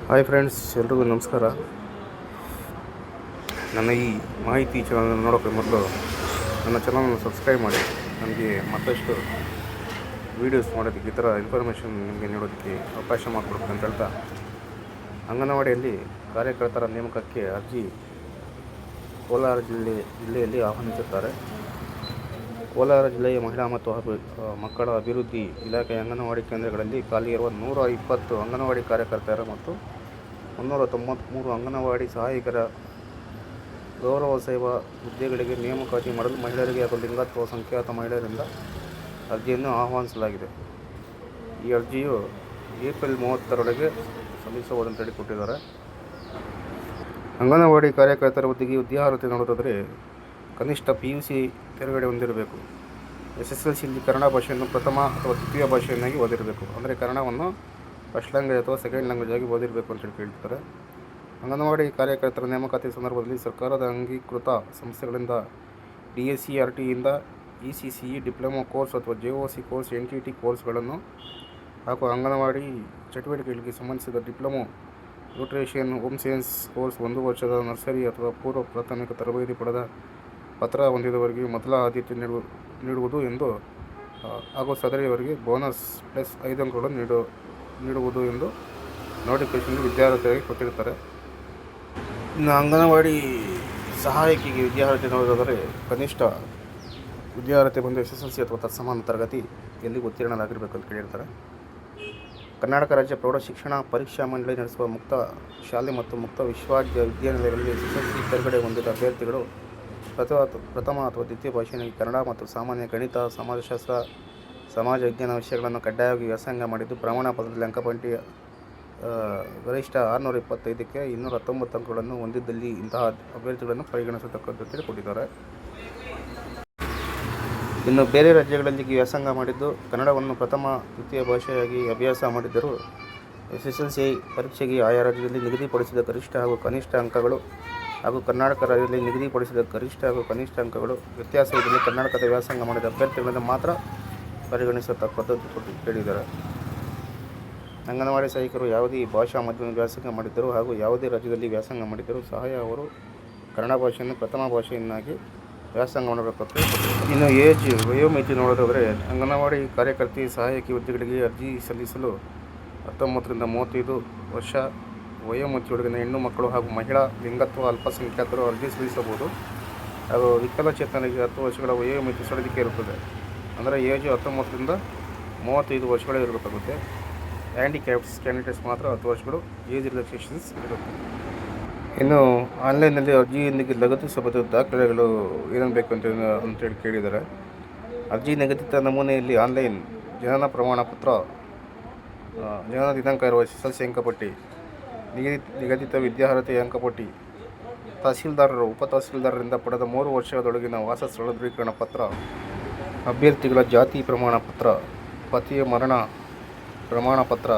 Hi friends, ಎಲ್ರಿಗೂ ನಮಸ್ಕಾರ. ನನ್ನ ಈ ಮಾಹಿತಿ ಚಾನಲ್ ನೋಡೋಕ್ಕೆ ಮೊದಲು ನನ್ನ ಚಾನಲನ್ನು ಸಬ್ಸ್ಕ್ರೈಬ್ ಮಾಡಿ. ನನಗೆ ಮತ್ತಷ್ಟು ವೀಡಿಯೋಸ್ ಮಾಡೋದಕ್ಕೆ, ಈ ಥರ ಇನ್ಫಾರ್ಮೇಷನ್ ನಿಮಗೆ ನೀಡೋದಕ್ಕೆ ಅವಕಾಶ ಮಾಡಿಕೊಡ್ಬೇಕು ಅಂತ ಹೇಳ್ತಾ, ಅಂಗನವಾಡಿಯಲ್ಲಿ ಕಾರ್ಯಕರ್ತರ ನೇಮಕಕ್ಕೆ ಅರ್ಜಿ ಕೋಲಾರ ಜಿಲ್ಲೆಯಲ್ಲಿ ಆಹ್ವಾನಿಸುತ್ತಾರೆ. ಕೋಲಾರ ಜಿಲ್ಲೆಯ ಮಹಿಳಾ ಮತ್ತು ಮಕ್ಕಳ ಅಭಿವೃದ್ಧಿ ಇಲಾಖೆಯ ಅಂಗನವಾಡಿ ಕೇಂದ್ರಗಳಲ್ಲಿ ಖಾಲಿ ಇರುವ 120 ಅಂಗನವಾಡಿ ಕಾರ್ಯಕರ್ತರ ಮತ್ತು 393 ಅಂಗನವಾಡಿ ಸಹಾಯಕರ ಗೌರವ ಸೇವಾ ಹುದ್ದೆಗಳಿಗೆ ನೇಮಕಾತಿ ಮಾಡಲು ಮಹಿಳೆಯರಿಗೆ ಹಾಗೂ ಲಿಂಗತ್ವ ಸಂಖ್ಯಾತ ಮಹಿಳೆಯರಿಂದ ಅರ್ಜಿಯನ್ನು ಆಹ್ವಾನಿಸಲಾಗಿದೆ. ಈ ಅರ್ಜಿಯು ಏಪ್ರಿಲ್ 30ರೊಳಗೆ ಸಲ್ಲಿಸಬಹುದಂತ ಹೇಳಿಕೊಟ್ಟಿದ್ದಾರೆ. ಅಂಗನವಾಡಿ ಕಾರ್ಯಕರ್ತರ ಹುದ್ದೆಗೆ ವಿದ್ಯಾರ್ಹತೆ ನೋಡೋದಾದರೆ ಕನಿಷ್ಠ PUC ತೆರಗಡೆ ಹೊಂದಿರಬೇಕು. SSLCಯಲ್ಲಿ ಕನ್ನಡ ಭಾಷೆಯನ್ನು ಪ್ರಥಮ ಅಥವಾ ದ್ವಿತೀಯ ಭಾಷೆಯನ್ನಾಗಿ ಓದಿರಬೇಕು. ಅಂದರೆ ಕನ್ನಡವನ್ನು ಫಸ್ಟ್ ಲ್ಯಾಂಗ್ವೇಜ್ ಅಥವಾ ಸೆಕೆಂಡ್ ಲ್ಯಾಂಗ್ವೇಜ್ ಆಗಿ ಓದಿರಬೇಕು ಅಂತೇಳಿ ಕೇಳ್ತಾರೆ. ಅಂಗನವಾಡಿ ಕಾರ್ಯಕರ್ತರ ನೇಮಕಾತಿ ಸಂದರ್ಭದಲ್ಲಿ ಸರ್ಕಾರದ ಅಂಗೀಕೃತ ಸಂಸ್ಥೆಗಳಿಂದ DSCRTಯಿಂದ ECCE ಡಿಪ್ಲೊಮಾ ಕೋರ್ಸ್ ಅಥವಾ JOC ಕೋರ್ಸ್, NTT ಕೋರ್ಸ್ಗಳನ್ನು ಹಾಗೂ ಅಂಗನವಾಡಿ ಚಟುವಟಿಕೆಗಳಿಗೆ ಸಂಬಂಧಿಸಿದ diploma, nutrition, home science course, 1 ವರ್ಷದ ನರ್ಸರಿ ಅಥವಾ ಪೂರ್ವ ಪ್ರಾಥಮಿಕ ತರಬೇತಿ ಪಡೆದ ಪತ್ರ ಹೊಂದಿದವರಿಗೆ ಮೊದಲ ಆದ್ಯತೆ ನೀಡುವುದು ಎಂದು ಹಾಗೂ ಸದರಿಯವರಿಗೆ ಬೋನಸ್ ಪ್ಲಸ್ 5 ಅಂಕಗಳನ್ನು ನೀಡುವುದು ಎಂದು ನೋಟಿಫಿಕೇಷನ್ ವಿದ್ಯಾರ್ಥಿಗಳಿಗೆ ಕೊಟ್ಟಿರ್ತಾರೆ. ಇನ್ನು ಅಂಗನವಾಡಿ ಸಹಾಯಕಿಗೆ ವಿದ್ಯಾರ್ಹತೆ ನೋಡೋದಾದರೆ ಕನಿಷ್ಠ ವಿದ್ಯಾರ್ಹತೆ ಬಂದು SSLC ಅಥವಾ ತತ್ಸಮಾನ ತರಗತಿಯಲ್ಲಿ ಉತ್ತೀರ್ಣರಾಗಿರಬೇಕು ಅಂತ ಕೇಳಿರ್ತಾರೆ. ಕರ್ನಾಟಕ ರಾಜ್ಯ ಪ್ರೌಢಶಿಕ್ಷಣ ಪರೀಕ್ಷಾ ಮಂಡಳಿ ನಡೆಸುವ ಮುಕ್ತ ಶಾಲೆ ಮತ್ತು ಮುಕ್ತ ವಿಶ್ವವಿದ್ಯಾನಿಲಯಗಳಲ್ಲಿ SSLC ತೆರಗಡೆ ಹೊಂದಿದ ಅಭ್ಯರ್ಥಿಗಳು ಪ್ರಥಮ ಅಥವಾ ದ್ವಿತೀಯ ಭಾಷೆಯಾಗಿ ಕನ್ನಡ ಮತ್ತು ಸಾಮಾನ್ಯ, ಗಣಿತ, ಸಮಾಜಶಾಸ್ತ್ರ, ಸಮಾಜ ವಿಜ್ಞಾನ ವಿಷಯಗಳನ್ನು ಕಡ್ಡಾಯವಾಗಿ ವ್ಯಾಸಂಗ ಮಾಡಿದ್ದು, ಪ್ರಮಾಣ ಪತ್ರದಲ್ಲಿ ಅಂಕಪಟ್ಟಿ ಗರಿಷ್ಠ 625ಕ್ಕೆ 219 ಅಂಕಗಳನ್ನು ಹೊಂದಿದ್ದಲ್ಲಿ ಇಂತಹ ಅಭ್ಯರ್ಥಿಗಳನ್ನು ಪರಿಗಣಿಸತಕ್ಕಂತೆ ಕೊಟ್ಟಿದ್ದಾರೆ. ಇನ್ನು ಬೇರೆ ರಾಜ್ಯಗಳಲ್ಲಿ ವ್ಯಾಸಂಗ ಮಾಡಿದ್ದು, ಕನ್ನಡವನ್ನು ಪ್ರಥಮ ದ್ವಿತೀಯ ಭಾಷೆಯಾಗಿ ಅಭ್ಯಾಸ ಮಾಡಿದ್ದರೂ SSLC ಪರೀಕ್ಷೆಗೆ ಆಯಾ ರಾಜ್ಯದಲ್ಲಿ ನಿಗದಿಪಡಿಸಿದ ಗರಿಷ್ಠ ಹಾಗೂ ಕನಿಷ್ಠ ಅಂಕಗಳು ಹಾಗೂ ಕರ್ನಾಟಕ ರಾಜ್ಯದಲ್ಲಿ ನಿಗದಿಪಡಿಸಿದ ಗರಿಷ್ಠ ಹಾಗೂ ಕನಿಷ್ಠ ಅಂಕಗಳು ವ್ಯತ್ಯಾಸವಿದ್ದಲ್ಲಿ ಕರ್ನಾಟಕದ ವ್ಯಾಸಂಗ ಮಾಡಿದ ಅಭ್ಯರ್ಥಿಗಳನ್ನು ಮಾತ್ರ ಪರಿಗಣಿಸತಕ್ಕಂಥದ್ದು ಹೇಳಿದ್ದಾರೆ. ಅಂಗನವಾಡಿ ಸಹಾಯಕರು ಯಾವುದೇ ಭಾಷಾ ಮಾಧ್ಯಮ ವ್ಯಾಸಂಗ ಮಾಡಿದ್ದರೂ ಹಾಗೂ ಯಾವುದೇ ರಾಜ್ಯದಲ್ಲಿ ವ್ಯಾಸಂಗ ಮಾಡಿದ್ದರೂ ಸಹಾಯ ಅವರು ಕನ್ನಡ ಭಾಷೆಯನ್ನು ಪ್ರಥಮ ಭಾಷೆಯನ್ನಾಗಿ ವ್ಯಾಸಂಗ ಮಾಡಬೇಕಂತ. ಇನ್ನು ವಯೋಮಿತಿ ನೋಡೋದಾದರೆ ಅಂಗನವಾಡಿ ಕಾರ್ಯಕರ್ತೆ ಸಹಾಯಕಿ ಹುದ್ದೆಗಳಿಗೆ ಅರ್ಜಿ ಸಲ್ಲಿಸಲು 19 ರಿಂದ 35 ವರ್ಷ ವಯೋಮಿತಿಯೊಳಗಿನ ಹೆಣ್ಣು ಮಕ್ಕಳು ಹಾಗೂ ಮಹಿಳಾ, ಲಿಂಗತ್ವ ಅಲ್ಪಸಂಖ್ಯಾತರು ಅರ್ಜಿ ಸಲ್ಲಿಸಬಹುದು. ಹಾಗೂ ವಿಕಲಚೇತನರಿಗೆ 10 ವರ್ಷಗಳ ವಯೋಮಿತಿ ಸಡಿಲಿಕೆ ಇರುತ್ತದೆ. ಅಂದರೆ ಏಜ್ 19 ರಿಂದ 35 ವರ್ಷಗಳೇ ಇರಬೇಕಾಗುತ್ತೆ. ಹ್ಯಾಂಡಿಕ್ಯಾಪ್ಸ್ ಕ್ಯಾಂಡಿಡೇಟ್ಸ್ ಮಾತ್ರ 10 ವರ್ಷಗಳು ಏಜ್ ರಿಲ್ಯಾಕ್ಸೇಷನ್ಸ್ ಇರುತ್ತೆ. ಇನ್ನು ಆನ್ಲೈನ್ನಲ್ಲಿ ಅರ್ಜಿಯೊಂದಿಗೆ ಲಗತ್ತಿಸಬಹುದು ದಾಖಲೆಗಳು ಏನೇನು ಬೇಕು ಅಂತೇಳಿ ಕೇಳಿದ್ದಾರೆ. ಅರ್ಜಿ ನಿಗದಿತ ನಮೂನೆಯಲ್ಲಿ ಆನ್ಲೈನ್ ಜನನ ಪ್ರಮಾಣ ಪತ್ರ, ಜನನ ದಿನಾಂಕ ಇರುವ SSLC ಅಂಕಪಟ್ಟಿ, ನಿಗದಿತ ವಿದ್ಯಾರ್ಹತೆಯ ಅಂಕಪಟ್ಟಿ, ತಹಸೀಲ್ದಾರರು, ಉಪತಹಸೀಲ್ದಾರರಿಂದ ಪಡೆದ 3 ವರ್ಷದೊಳಗಿನ ವಾಸಸ್ಥಳ ದೃಢೀಕರಣ ಪತ್ರ, ಅಭ್ಯರ್ಥಿಗಳ ಜಾತಿ ಪ್ರಮಾಣ ಪತ್ರ, ಪತಿಯ ಮರಣ ಪ್ರಮಾಣ ಪತ್ರ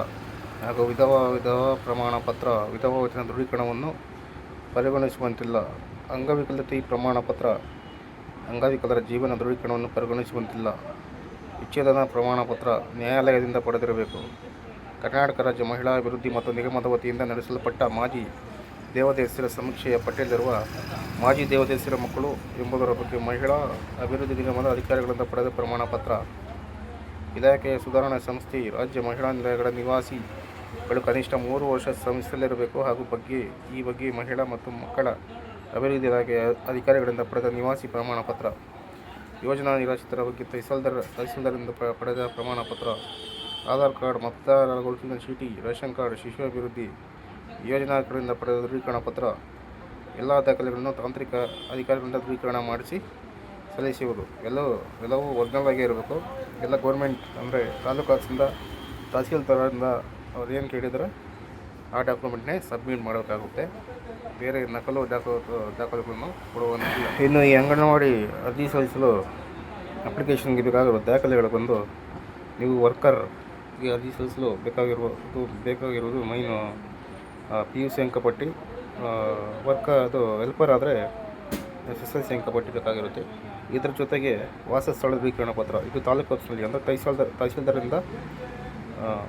ಹಾಗೂ ವಿಧವಾ ಪ್ರಮಾಣ ಪತ್ರ, ವಿಧವಾ ವೇತನ ದೃಢೀಕರಣವನ್ನು ಪರಿಗಣಿಸುವಂತಿಲ್ಲ. ಅಂಗವಿಕಲತೆ ಪ್ರಮಾಣ ಪತ್ರ, ಅಂಗವಿಕಲರ ಜೀವನ ದೃಢೀಕರಣವನ್ನು ಪರಿಗಣಿಸುವಂತಿಲ್ಲ. ವಿಚ್ಛೇದನ ಪ್ರಮಾಣ ಪತ್ರ ನ್ಯಾಯಾಲಯದಿಂದ ಪಡೆದಿರಬೇಕು. ಕರ್ನಾಟಕ ರಾಜ್ಯ ಮಹಿಳಾ ಅಭಿವೃದ್ಧಿ ಮತ್ತು ನಿಗಮದ ವತಿಯಿಂದ ನಡೆಸಲ್ಪಟ್ಟ ಮಾಜಿ ದೇವದಾಸಿಯರ ಸಮೀಕ್ಷೆಯ ಪಟ್ಟಿಯಲ್ಲಿರುವ ಮಾಜಿ ದೇವದಾಸಿಯರ ಮಕ್ಕಳು ಎಂಬುದರ ಬಗ್ಗೆ ಮಹಿಳಾ ಅಭಿವೃದ್ಧಿ ನಿಗಮದ ಅಧಿಕಾರಿಗಳಿಂದ ಪಡೆದ ಪ್ರಮಾಣ ಪತ್ರ. ಇಲಾಖೆಯ ಸುಧಾರಣಾ ಸಂಸ್ಥೆ ರಾಜ್ಯ ಮಹಿಳಾ ನಿಲಯಗಳ ನಿವಾಸಿಗಳು ಕನಿಷ್ಠ 3 ವರ್ಷ ಸಂಸ್ಥೆಯಲ್ಲಿರಬೇಕು ಹಾಗೂ ಈ ಬಗ್ಗೆ ಮಹಿಳಾ ಮತ್ತು ಮಕ್ಕಳ ಅಭಿವೃದ್ಧಿ ಇಲಾಖೆಯ ಅಧಿಕಾರಿಗಳಿಂದ ಪಡೆದ ನಿವಾಸಿ ಪ್ರಮಾಣ ಪತ್ರ. ಯೋಜನಾ ನಿರಾಶ್ರಿತರ ಬಗ್ಗೆ ತಹಸೀಲ್ದಾರರಿಂದ ಪಡೆದ ಪ್ರಮಾಣ ಪತ್ರ. ಆಧಾರ್ ಕಾರ್ಡ್, ಮತದಾರರ ಗುರುತಿನ ಚೀಟಿ, ರೇಷನ್ ಕಾರ್ಡ್, ಶಿಶು ಅಭಿವೃದ್ಧಿ ಯೋಜನೆಗಳಿಂದ ಪಡೆದ ದೃಢೀಕರಣ ಪತ್ರ. ಎಲ್ಲ ದಾಖಲೆಗಳನ್ನು ತಾಂತ್ರಿಕ ಅಧಿಕಾರಿಗಳಿಂದ ದೃಢೀಕರಣ ಮಾಡಿಸಿ ಸಲ್ಲಿಸುವುದು. ಎಲ್ಲವೂ ಒರಿಜಿನಲ್ ಆಗೇ ಇರಬೇಕು. ಎಲ್ಲ ಗೌರ್ಮೆಂಟ್ ಅಂದರೆ ತಾಲೂಕು ಆಫೀಸಿಂದ, ತಹಸೀಲ್ದಾರರಿಂದ ಅವ್ರು ಏನು ಕೇಳಿದರೆ ಆ ಡಾಕ್ಯುಮೆಂಟ್ನೇ ಸಬ್ಮಿಟ್ ಮಾಡಬೇಕಾಗುತ್ತೆ. ಬೇರೆ ನಕಲು ದಾಖಲೆಗಳನ್ನು ಕೊಡುವಂತಿಲ್ಲ. ಇನ್ನು ಈ ಅಂಗನವಾಡಿ ಅರ್ಜಿ ಸಲ್ಲಿಸಲು ಅಪ್ಲಿಕೇಶನ್ಗೆ ಬೇಕಾಗಿರುವ ದಾಖಲೆಗಳು ಬಂದು, ನೀವು ವರ್ಕರ್ಗೆ ಅರ್ಜಿ ಸಲ್ಲಿಸಲು ಬೇಕಾಗಿರುವುದು ಮೈನು PUC ಅಂಕಪಟ್ಟಿ, ಅದು ಹೆಲ್ಪರ್ ಆದರೆ SSLC ಅಂಕಪಟ್ಟಿ ಬೇಕಾಗಿರುತ್ತೆ. ಇದರ ಜೊತೆಗೆ ವಾಸಸ್ಥಳ ದೃಢೀಕರಣ ಪತ್ರ, ಇದು ತಾಲೂಕು ಆಫೀಸ್ನಲ್ಲಿ ಅಂದರೆ ತಹಸೀಲ್ದಾರರಿಂದ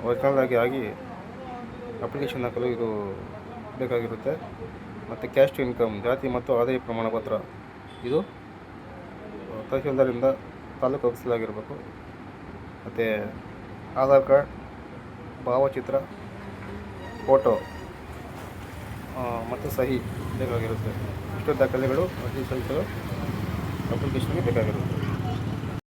ಒರಿಜಿನಲ್ ಆಗಿ ಅಪ್ಲಿಕೇಶನ್ ಹಾಕಲು ಇದು ಬೇಕಾಗಿರುತ್ತೆ. ಮತ್ತು ಕ್ಯಾಸ್ಟ್ ಇನ್ಕಮ್ ಜಾತಿ ಮತ್ತು ಆದಾಯ ಪ್ರಮಾಣ ಪತ್ರ ಇದು ತಹಶೀಲ್ದಾರಿಂದ ತಾಲೂಕು ಆಫೀಸಲ್ಲಾಗಿರಬೇಕು. ಮತ್ತು ಆಧಾರ್ ಕಾರ್ಡ್, ಭಾವಚಿತ್ರ, ಫೋಟೋ ಮತ್ತು ಸಹಿ ಬೇಕಾಗಿರುತ್ತೆ. ಇಷ್ಟು ದಾಖಲೆಗಳು ಅರ್ಜಿ ಸಲ್ಲಿಸಲು ಅಪ್ಲಿಕೇಶನ್ಗೆ ಬೇಕಾಗಿರುತ್ತೆ.